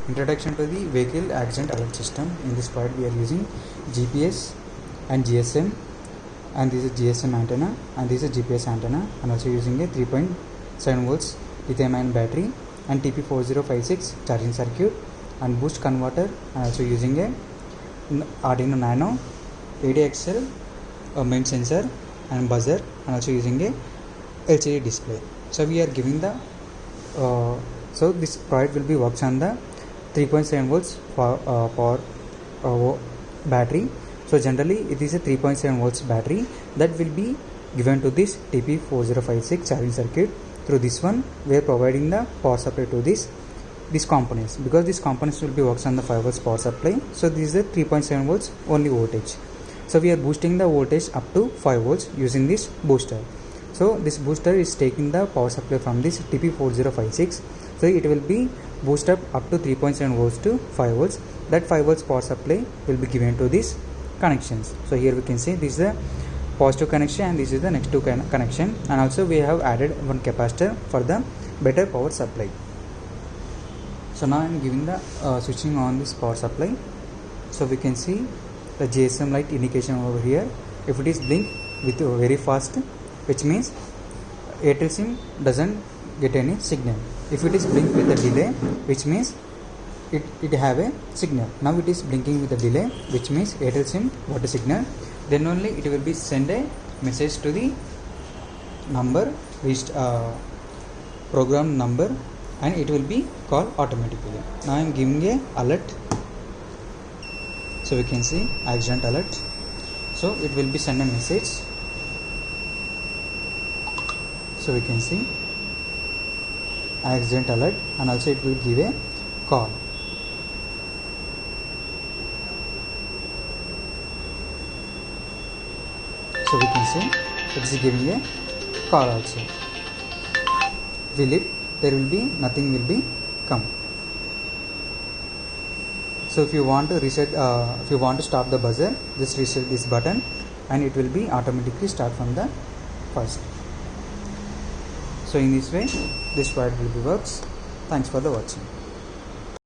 Introduction to the vehicle accident alert system. In this part we are using GPS and GSM, and this is GSM antenna and this is GPS antenna, and also using a 3.7 volts lithium ion battery and TP4056 charging circuit and boost converter, and also using a Arduino Nano ADXL main sensor and buzzer, and also using a LCD display. So we are giving the so this product will be works on the 3.7 volts power battery. So generally it is a 3.7 volts battery that will be given to this TP4056 charging circuit. Through this one we are providing the power supply to these components, because these components will be works on the 5 volts power supply. So this is a 3.7 volts only voltage. So we are boosting the voltage up to 5 volts using this booster. So this booster is taking the power supply from this TP4056. So it will be boost up to 3.7 volts to 5 volts. That 5 volts power supply will be given to these connections. So here we can see this is the positive connection and this is the next two connection, and also we have added one capacitor for the better power supply. So now I am giving the switching on this power supply. So we can see the GSM light indication over here. If it is blink with very fast, which means Airtel SIM doesn't get any signal. If it is blink with a delay, which means it have a signal. Now it is blinking with a delay, which means Airtel SIM got a signal. Then only it will be send a message to the number, program number, and it will be called automatically. Now I am giving a alert. So we can see accident alert. So it will be send a message. So we can see accident alert, and also it will give a call. So we can see it is giving a call also. Will it? There will be nothing will be come. So if you want to reset, if you want to stop the buzzer, just reset this button and it will be automatically start from the first. So in this way this product will be works. Thanks for the watching.